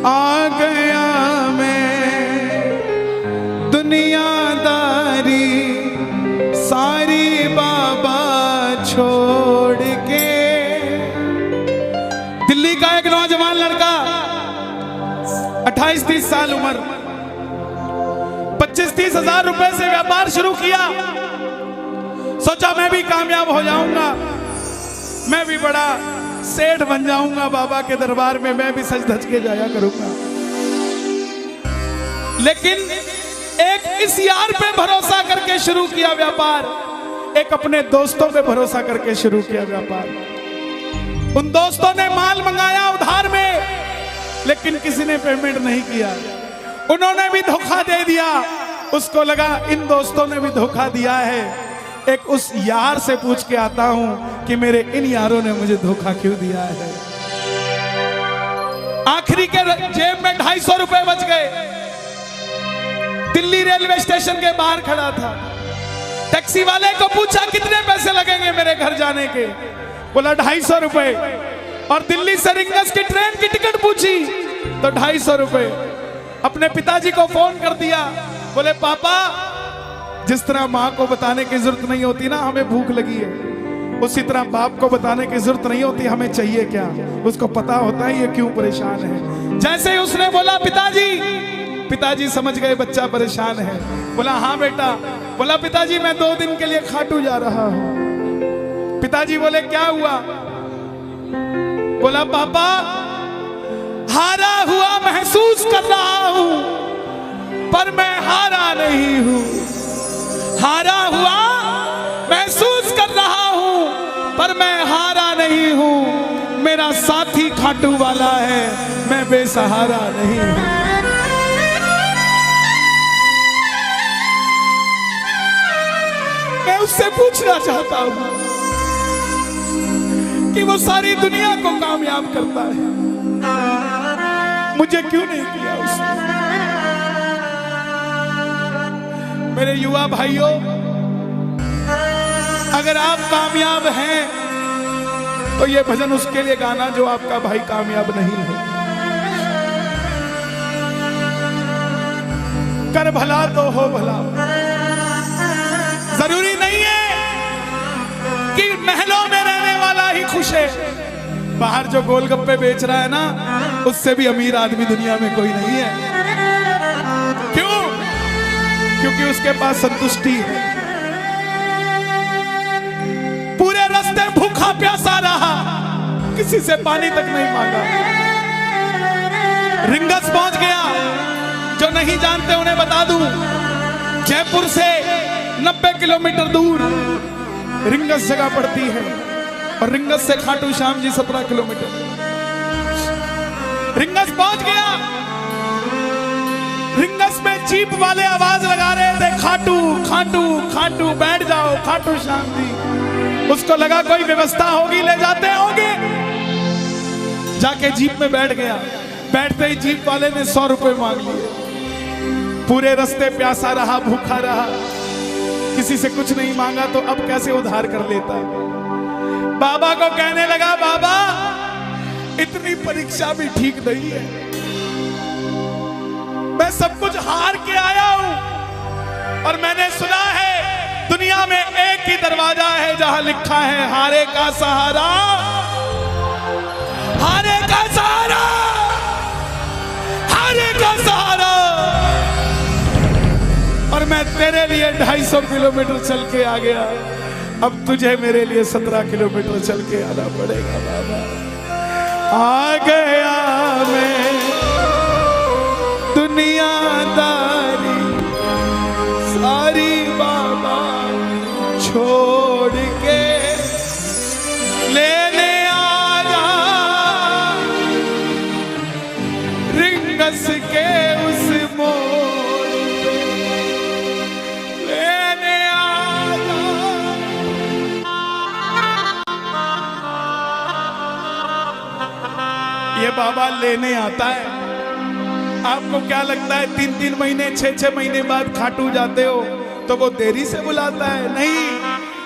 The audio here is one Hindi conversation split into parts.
आ गया मैं दुनियादारी सारी बाबा छोड़ के। दिल्ली का एक नौजवान लड़का 28-30 साल उम्र, 25-30 हजार रुपए से व्यापार शुरू किया। सोचा मैं भी कामयाब हो जाऊंगा, मैं भी बड़ा सेठ बन जाऊंगा, बाबा के दरबार में मैं भी सज धज के जाया करूंगा। लेकिन एक इस यार पे भरोसा करके शुरू किया व्यापार, एक अपने दोस्तों पे भरोसा करके शुरू किया व्यापार। उन दोस्तों ने माल मंगाया उधार में, लेकिन किसी ने पेमेंट नहीं किया। उन्होंने भी धोखा दे दिया। उसको लगा इन दोस्तों ने भी धोखा दिया है, एक उस यार से पूछ के आता हूं कि मेरे इन यारों ने मुझे धोखा क्यों दिया है। आखिरी के जेब में 250 रुपए बच गए। दिल्ली रेलवे स्टेशन के बाहर खड़ा था। टैक्सी वाले को पूछा कितने पैसे लगेंगे मेरे घर जाने के, बोला 250 रुपए। और दिल्ली से रिंगस की ट्रेन की टिकट पूछी तो 250 रुपए। अपने पिताजी को फोन कर दिया, बोले पापा जिस तरह माँ को बताने की जरूरत नहीं होती ना हमें भूख लगी है, उसी तरह बाप को बताने की जरूरत नहीं होती हमें चाहिए क्या, उसको पता होता है ये क्यों परेशान है। जैसे ही उसने बोला पिताजी, पिताजी समझ गए बच्चा परेशान है। बोला हाँ बेटा। बोला पिताजी मैं 2 दिन के लिए खाटू जा रहा हूं। पिताजी बोले क्या हुआ? बोला पापा हारा हुआ महसूस कर रहा हूं, पर मैं हारा नहीं हूं। हारा हुआ महसूस कर रहा हूं, पर मैं हारा नहीं हूं। मेरा साथी खाटू वाला है, मैं बेसहारा नहीं हूं। मैं उससे पूछना चाहता हूं कि वो सारी दुनिया को कामयाब करता है, मुझे क्यों नहीं किया उसने? मेरे युवा भाइयों, अगर आप कामयाब हैं तो ये भजन उसके लिए गाना जो आपका भाई कामयाब नहीं है। कर भला तो हो भला। जरूरी नहीं है कि महलों में रहने वाला ही खुश है। बाहर जो गोलगप्पे बेच रहा है ना, उससे भी अमीर आदमी दुनिया में कोई नहीं है। क्यों? क्योंकि उसके पास संतुष्टि है। पूरे रास्ते भूखा प्यासा रहा, किसी से पानी तक नहीं मांगा। रिंगस पहुंच गया। जो नहीं जानते उन्हें बता दूं, जयपुर से 90 किलोमीटर दूर रिंगस जगह पड़ती है, और रिंगस से खाटू श्याम जी 17 किलोमीटर। रिंगस पहुंच गया। रिंगस में जीप वाले आवाज लगा रहे थे, खाटू खाटू खाटू बैठ जाओ खाटू श्याम जी। उसको लगा कोई व्यवस्था होगी, ले जाते होंगे। जाके जीप में बैठ गया। बैठते ही जीप वाले ने 100 रुपए मांग लिए। पूरे रास्ते प्यासा रहा, भूखा रहा, किसी से कुछ नहीं मांगा, तो अब कैसे उधार कर लेता है। बाबा को कहने लगा बाबा इतनी परीक्षा भी ठीक नहीं है, मैं सब कुछ हार के आया हूं, और मैंने सुना है दुनिया में एक ही दरवाजा है जहां लिखा है हारे का सहारा, हारे का सहारा, हारे का सहारा। और मैं तेरे लिए 250 किलोमीटर चल के आ गया, अब तुझे मेरे लिए 17 किलोमीटर चल के आना पड़ेगा बाबा। आ गया मैं दुनियादारी सारी बाबा छोड़ के, लेने आया रिंगस के उस मोड़ पे, लेने आया। ये बाबा लेने आता है। आपको क्या लगता है 3-3 महीने 6-6 महीने बाद खाटू जाते हो तो वो देरी से बुलाता है? नहीं,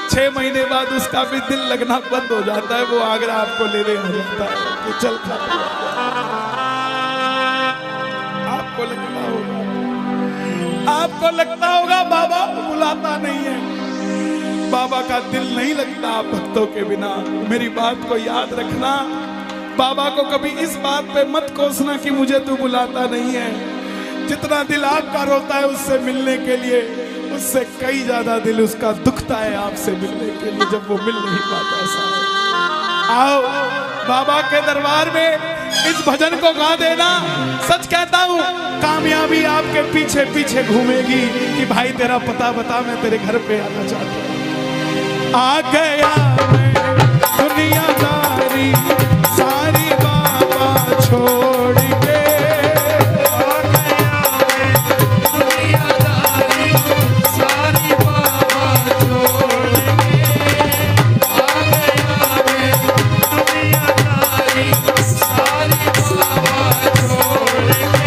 6 महीने बाद उसका भी दिल लगना बंद हो जाता है, वो आगरा आपको लेने आ जाता है कि चल खाटू। आपको लगता होगा, आपको लगता होगा बाबा बुलाता नहीं है। बाबा का दिल नहीं लगता आप भक्तों के बिना। मेरी बात को याद रखना, बाबा को कभी इस बात पे मत कोसना कि मुझे तू बुलाता नहीं है। जितना दिल आपका रोता है उससे मिलने के लिए, उससे कई ज्यादा दिल उसका दुखता है आपसे मिलने के लिए, जब वो मिल नहीं पाता। साहब आओ बाबा के दरबार में इस भजन को गा देना। सच कहता हूँ कामयाबी आपके पीछे पीछे घूमेगी कि भाई तेरा पता बता, मैं तेरे घर पे आना चाहता हूँ। आ गया मैं दुनियादारी सारी बाबा छोड़ के, आ गया मैं दुनियादारी सारी बाबा छोड़ के, आ गया मैं दुनियादारी सारी बाबा छोड़ के।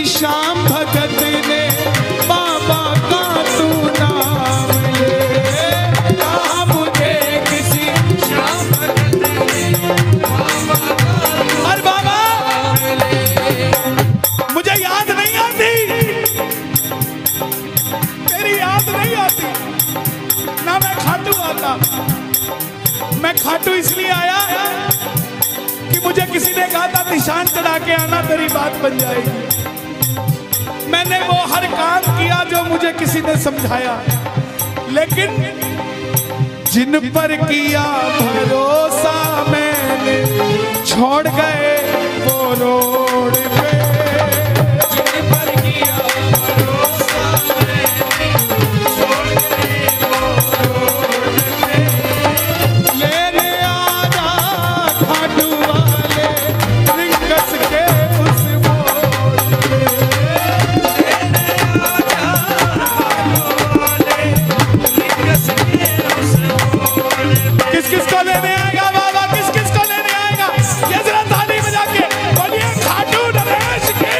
श्याम भगत ने बाबा का तू नाम ले, कहा मुझे किसी श्याम भगत ने बाबा का। अरे बाबा मुझे याद नहीं आती, तेरी याद नहीं आती ना। मैं खाटू आता, मैं खाटू इसलिए आया कि मुझे किसी ने कहा था निशान चढ़ा के आना, तेरी बात बन जाएगी। मैंने वो हर काम किया जो मुझे किसी ने समझाया, लेकिन जिन पर किया भरोसा मैंने छोड़ गए वो रोड पे। जिन पर किया भरोसा मैंने छोड़ गए वो रोड पे। लेने आना खाटू वाले रिंगस के उस मोड़ पे। किस किस को लेने आएगा बाबा, किस किस को लेने आएगा? ये जरा ताली बजा के बोलिए खाटू नरेश की।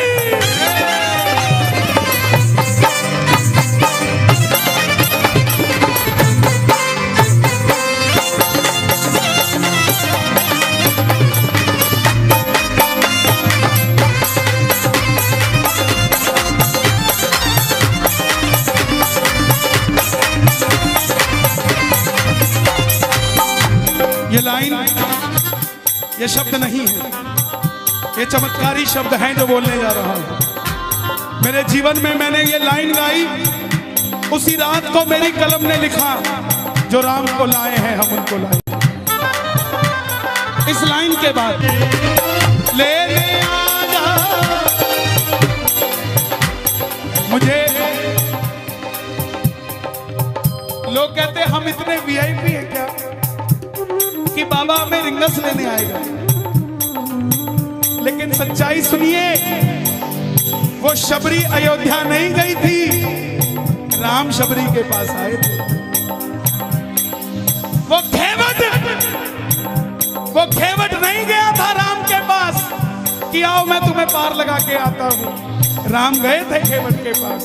ये लाइन, ये शब्द नहीं है, ये चमत्कारी शब्द हैं जो बोलने जा रहा हूं। मेरे जीवन में मैंने ये लाइन गाई उसी रात को मेरी कलम ने लिखा, जो राम को लाए हैं हम उनको लाए। इस लाइन के बाद लेने आना, मुझे लोग कहते हम इतने वीआईपी हैं क्या कि बाबा हमें रिंगस लेने आएगा। लेकिन सच्चाई सुनिए, वो शबरी अयोध्या नहीं गई थी, राम शबरी के पास आए थे। वो घेवट नहीं गया था राम के पास कि आओ मैं तुम्हें पार लगा के आता हूं। राम गए थे घेवट के पास,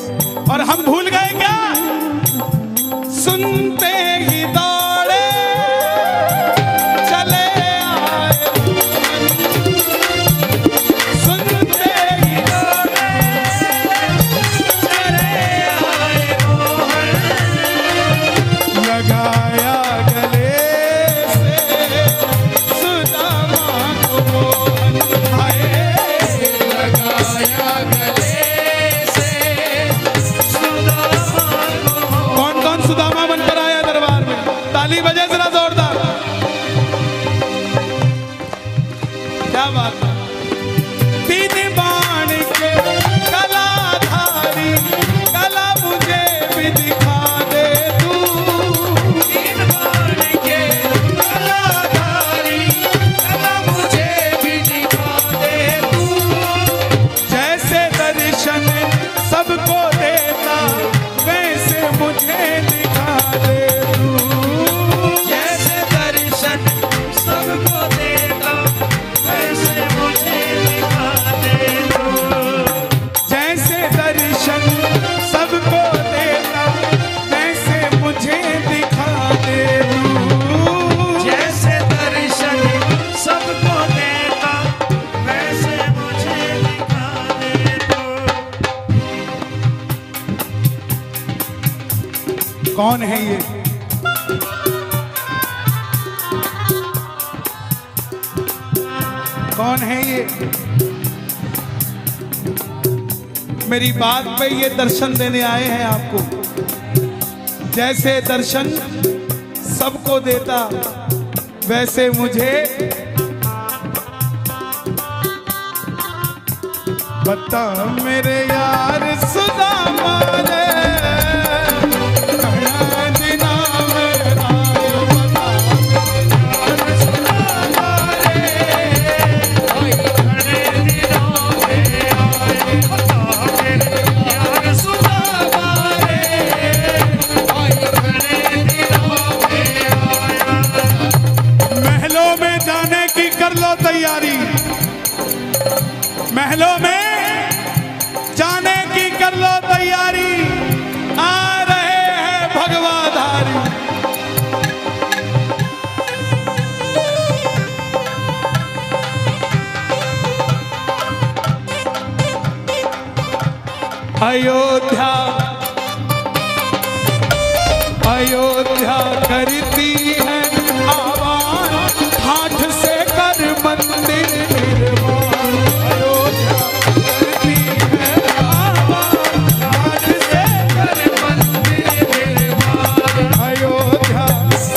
और हम भूल गए क्या? सुनते ही दौड़े तीन बाण के कलाधारी, कला मुझे भी कौन है ये? कौन है ये? मेरी बात पे ये दर्शन देने आए हैं आपको। जैसे दर्शन सबको देता वैसे मुझे बता मेरे यार सुदामा रे। तैयारी महलों में जाने की कर लो तैयारी, आ रहे हैं भगवाधारी। अयोध्या अयोध्या करती है आवाज, हाथ से कर मंदिर निर्माण। अयोध्या करती है आवाज, हाथ से कर मंदिर निर्माण। अयोध्या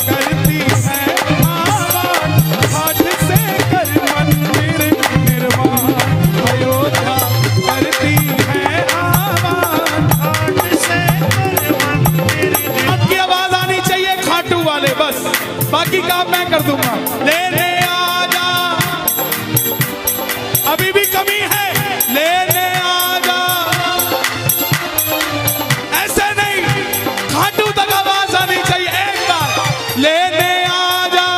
करती है आवाज, हाथ से कर मंदिर निर्माण। अयोध्या करती है आवाज, हाथ से कर मंदिर निर्माण। अब की आवाज आनी चाहिए खाटू वाले, बस बाकी काम मैं कर दूंगा। लेने आजा, अभी भी कमी है, लेने आजा। ऐसे नहीं, खाटू तक आवाज आनी चाहिए एक बार। लेने आजा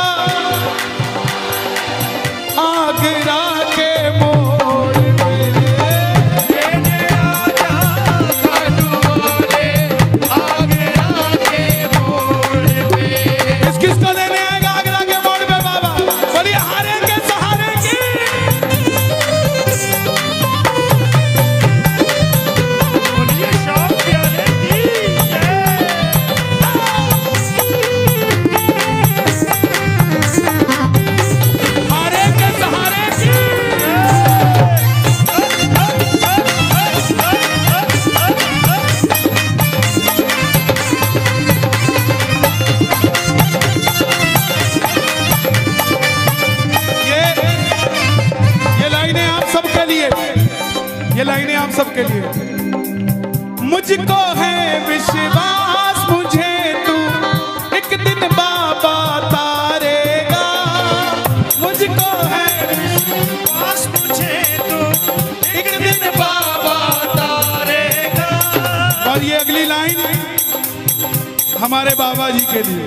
आगरा के मोड़ पे, लेने आजा खाटू वाले आगरा के मोड़ पे। किसको लेने आएगा आगरा के मोड़ पे बाबा? बोलिए हारे के सहारे की। बोलिए शौक प्यारे की जय। हारे के सहारे की। ये लाइनें आप सबके लिए, ये लाइनें आप सबके लिए। मुझको है विश्वास, मुझे तू एक दिन बाबा तारेगा। मुझको है विश्वास, मुझे तू एक दिन बाबा तारेगा। और ये अगली लाइन हमारे बाबा जी के लिए,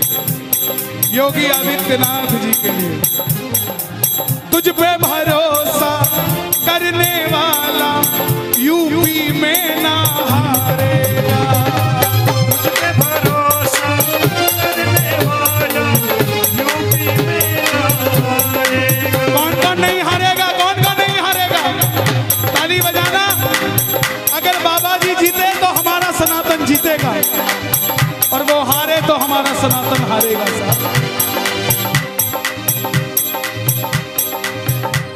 योगी आदित्यनाथ जी के लिए। तुझ पे भरोसा करने वाला यूपी में ना हारेगा। तुझ पे भरोसा करने वाला यूपी में ना हारेगा। कौन कौन नहीं हारेगा? कौन कौन नहीं हारेगा? ताली बजाना। अगर बाबा जी जीते तो हमारा सनातन जीतेगा, और वो हारे तो हमारा सनातन हारेगा। साहब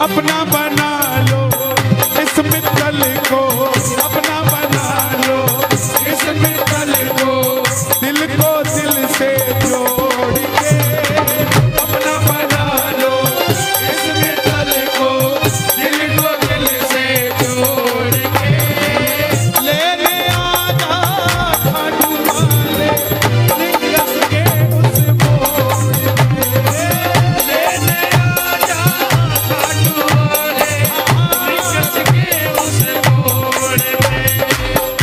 अपना बना लो इस मित्तल को, अपना बना लो इस मित्तल को, दिल को दिल से जोड़ के। अपना बना लो इस मित्तल को, दिल को दिल से जोड़ के। लेने आजा खाटू वाले निकस के उस मोड़ पे। लेने आजा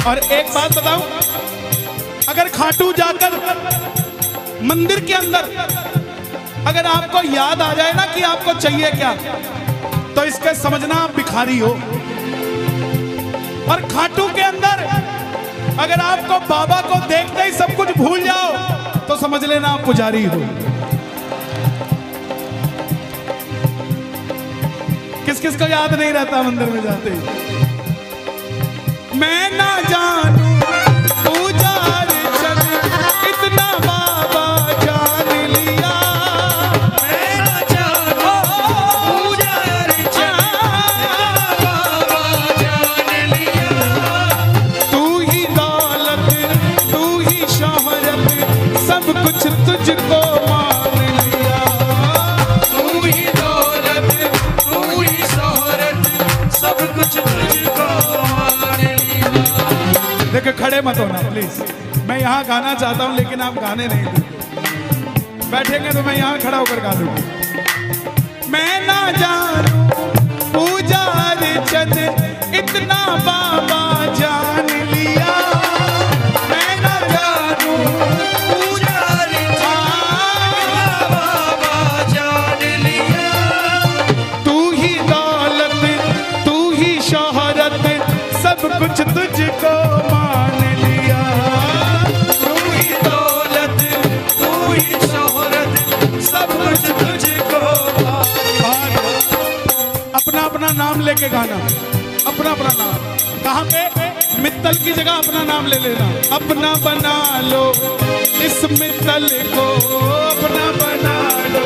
और एक बात बताऊं, अगर खाटू जाकर मंदिर के अंदर अगर आपको याद आ जाए ना कि आपको चाहिए क्या, तो इसके समझना आप भिखारी हो। और खाटू के अंदर अगर आपको बाबा को देखते ही सब कुछ भूल जाओ, तो समझ लेना आप पुजारी हो। किस किस को याद नहीं रहता मंदिर में जाते ही? मैं ना जानू पूजा अर्चन इतना खड़े मत होना प्लीज। मैं यहाँ गाना चाहता हूँ लेकिन आप गाने नहीं देते। बैठेंगे तो मैं यहाँ खड़ा होकर गा दूंगा। मैं ना जानूं पूजा अर्चन इतना बाबा जान लिया। मैं ना जानूं पूजा अर्चन बाबा जान लिया। तू ही दौलत तू ही शोहरत सब कुछ तुझको मान लिया। तू ही दौलत तू ही शोहरत सब कुछ तुझको मान। अपना अपना नाम लेके गाना, अपना अपना नाम। कहाँ पे? मित्तल की जगह अपना नाम ले लेना। अपना बना लो इस मित्तल को, अपना बना लो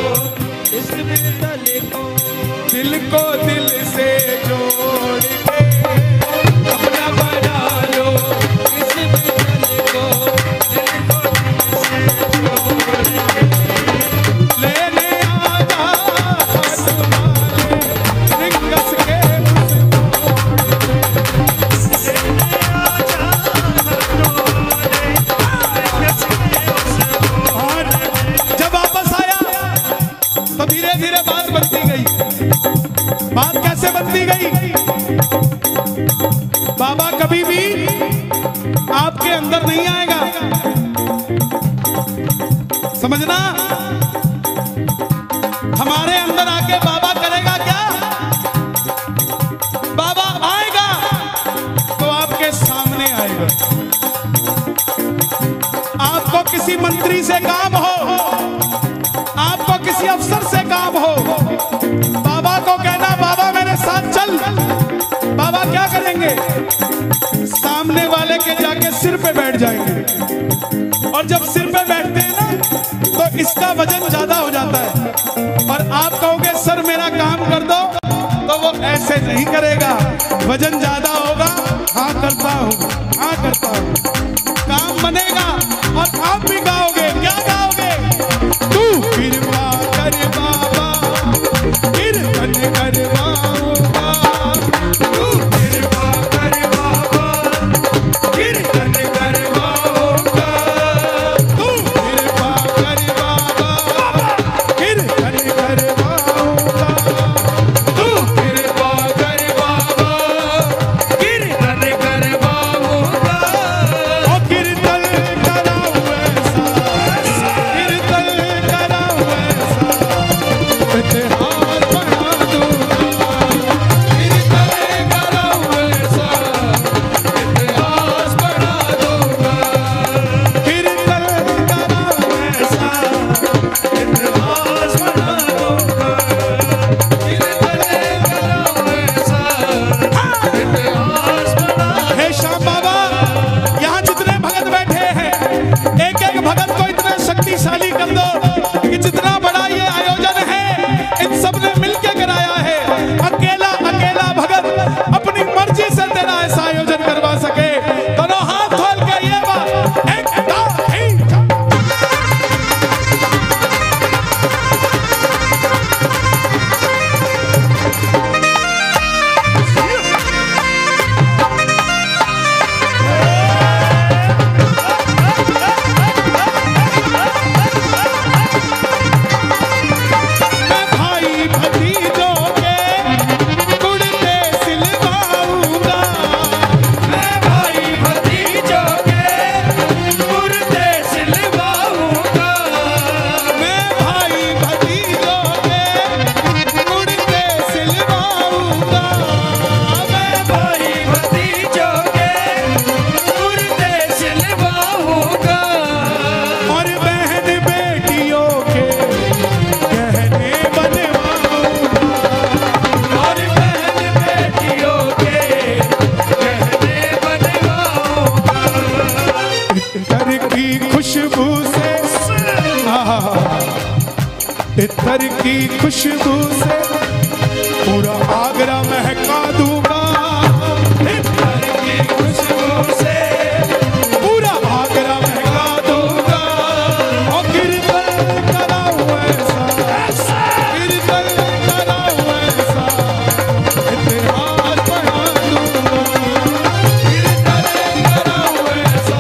इस मित्तल को, दिल को दिल से जोड़ के। अपना बना लो इस मित्तल को, दिल को दिल से जोड़ के। लेने आजा हाथ वाले रिंगस के धीरे धीरे बात बनती गई। बात कैसे बनती गई? बाबा कभी भी आपके अंदर नहीं आएगा, समझना। हमारे अंदर आके बाबा करेगा क्या? बाबा आएगा तो आपके सामने आएगा। आपको किसी मंत्री से काम हो, आपको किसी अफसर से काम हो, बाबा को कहना बाबा मेरे साथ चल। बाबा क्या करेंगे? सामने वाले के जाके सिर पे बैठ जाएंगे। और जब सिर पे बैठते हैं ना तो इसका वजन ज्यादा हो जाता है। और आप कहोगे सर मेरा काम कर दो, तो वो ऐसे नहीं करेगा। वजन ज्यादा होगा, हाँ करता हूँ, हाँ करता हूँ, काम बनेगा। और आप भी गाओगे, क्या गाओगे? तू कृपा कर बाबा कीर्तन करवाऊंगा। तू कृपा कर बाबा कीर्तन करवाऊंगा। तू कृपा कर बाबा कीर्तन करवाऊंगा। तू कृपा कर बाबा कीर्तन करवाऊंगा। ओ कीर्तन कराऊं ऐसा, कीर्तन कराऊं ऐसा, इतिहास बना दूंगा। कीर्तन कराऊं ऐसा, इतिहास बना दूंगा। कीर्तन कराऊं ऐसा, इतिहास बना दूंगा। कीर्तन कराऊं ऐसा, इतिहास बना। हे श्याम बाबा, यहाँ जितने भगत बैठे हैं, एक एक भगत को इतना शक्तिशाली कर दो कि जितना बड़ा ये आयोजन है इन सब ने मिलके कराया है। अकेला अकेला भगत अपनी मर्जी से तेरा ऐसा आयोजन करवा सके। दोनों हाथ खोल के ये बात एक भाई भतीजों के कुर्ते सिलवाऊंगा। मैं भाई भतीजों के कुर्ते सिलवाऊंगा। मैं भाई भतीजों के कुर्ते सिलवाऊंगा। मैं भाई भतीजों के कुर्ते सिलवाऊंगा। और बहन बेटियों के गहने बनवाऊंगा। और बहन बेटियों के गहने बनवाऊंगा। इत्र की खुशबू से, इत्र की खुशबू से पूरा आगरा महका दूंगा। इत्र की खुशबू से पूरा आगरा महका दूंगा। और कीर्तन कराऊं ऐसा, कीर्तन कराऊं ऐसा, इतिहास बना दूंगा। कीर्तन कराऊं ऐसा,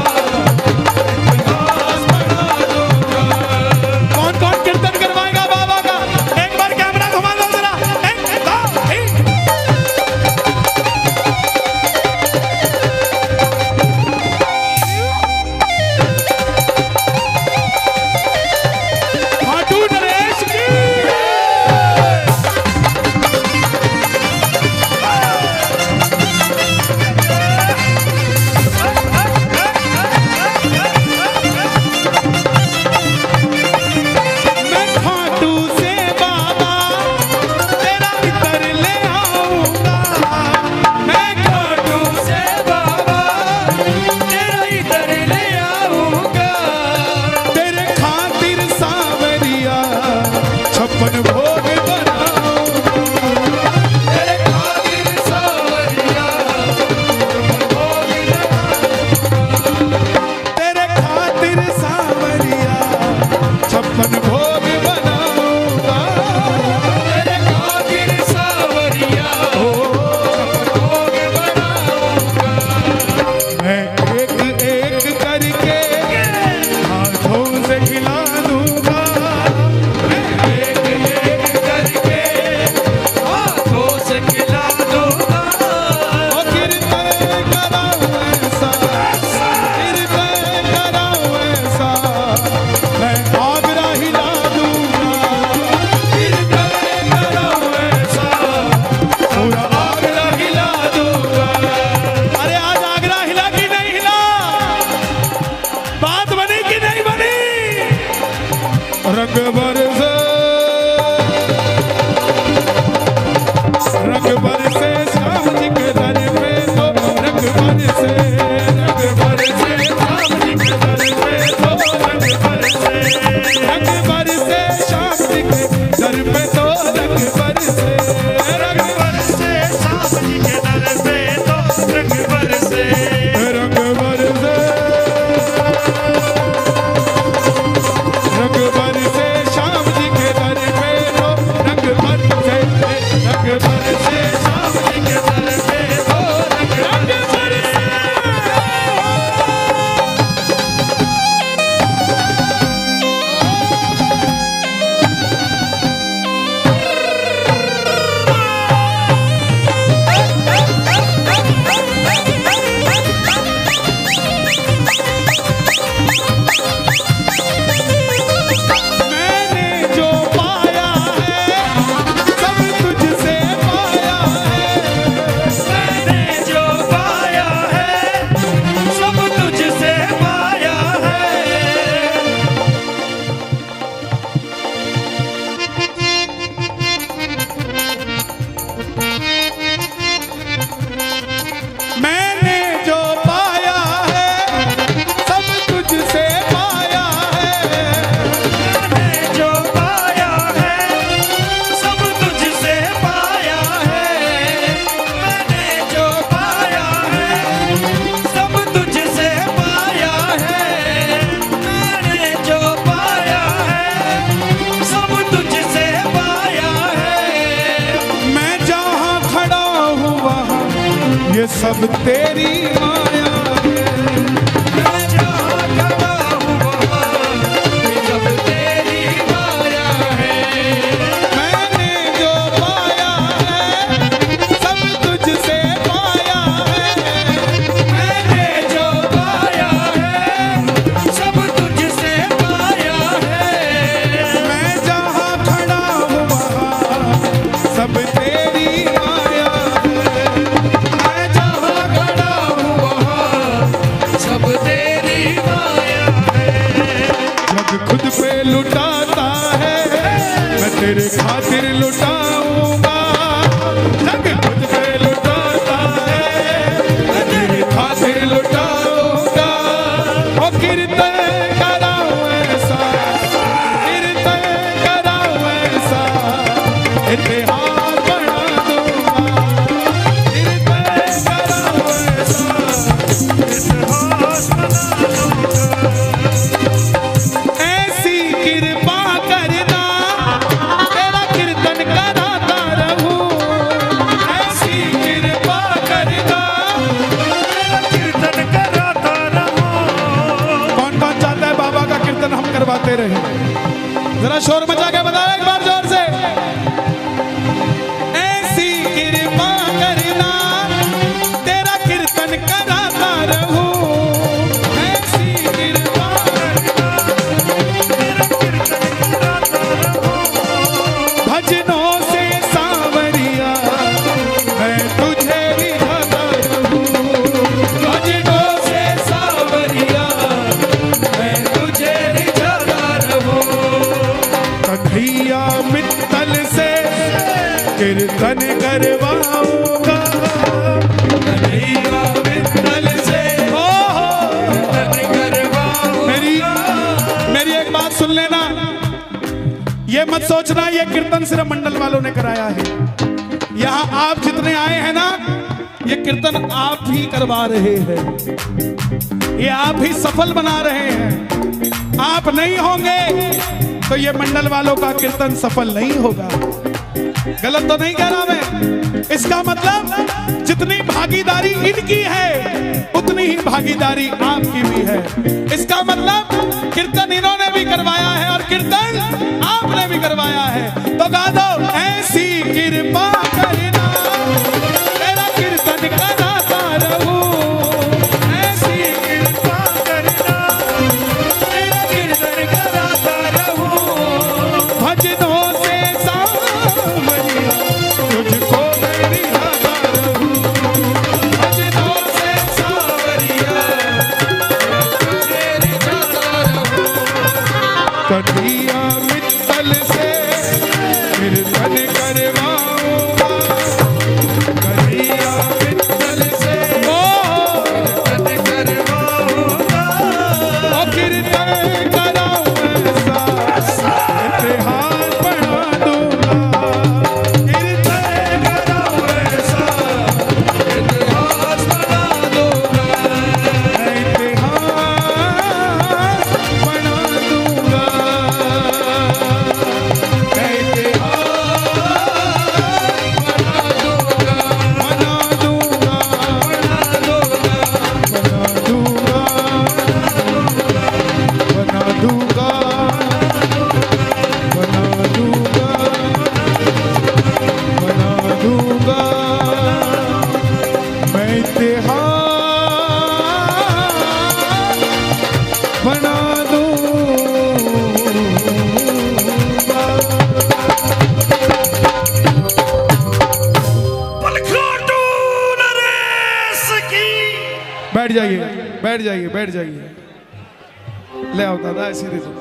ये सब तेरी माया है। मैं जहाँ खड़ा हूँ वहाँ ये सब तेरी माया है। मैंने जो पाया है सब तुझसे पाया है। मैंने जो पाया है सब तुझसे पाया है। मैं जहाँ खड़ा हूँ वहाँ सब तेरी माया है। मैं जहाँ खड़ा हूँ वहाँ सब तेरी माया है। जब खुद पे लुटाता है मैं तेरे खातिर लुटाऊंगा। जब खुद पे लुटाता है मैं तेरे खातिर लुटाऊंगा। ओ कीर्तन कराऊं ऐसा, कीर्तन कराऊं ऐसा, इतिहास बना दूंगा। कीर्तन कराऊं ऐसा, इतिहास बना दूंगा। ऐसी कृपा करना तेरा कीर्तन कराता रहूं। ऐसी कृपा करना तेरा कीर्तन कराता रहूं। कौन कौन चाहता है बाबा का कीर्तन हम करवाते रहे? जरा शोर मचा के बताओ एक बार जोर से। ऐसी कृपा करना तेरा कीर्तन कराता रहूं। ऐसी कृपा करना तेरा कीर्तन कराता रहूं। भजनों से सांवरिया मैं तुझे रिझाता रहूं। भजनों से सांवरिया मैं तुझे रिझाता रहूं। कन्हैया मित्तल से कीर्तन करवाऊंगा। कन्हैया मित्तल से कीर्तन करवाऊंगा। मेरी एक बात सुन लेना, ये मत सोचना ये कीर्तन सिर्फ मंडल वालों ने कराया है। यहाँ आप जितने आए हैं ना, ये कीर्तन आप ही करवा रहे हैं, ये आप ही सफल बना रहे हैं। आप नहीं होंगे तो ये मंडल वालों का कीर्तन सफल नहीं होगा। गलत तो नहीं कह रहा मैं? इसका मतलब जितनी भागीदारी इनकी है उतनी ही भागीदारी आपकी भी है। इसका मतलब कीर्तन इन्होंने भी करवाया है और कीर्तन आपने भी करवाया है। तो गा दो, ऐसी कृपा करना तेरा कीर्तन कराता रहूं। ऐसी कृपा करना तेरा कीर्तन कराता रहूं। भजनों से सांवरिया तुझको मैं रिझाता रहूं। भजनों से सांवरिया मैं तुझे रिझाता रहूं। कन्हैया मित्तल से कीर्तन करवाऊंगा। कन्हैया मित्तल से कीर्तन करवाऊंगा। ओ कीर्तन कराऊं ऐसा, इतिहास बना दूंगा। कीर्तन कराऊं ऐसा इतिहास बना दूंगा। इतिहास बना दूंगा। बैठ जाइए, बैठ जाइए, बैठ जाइए। ले आओ दादा, ऐसे दे दो।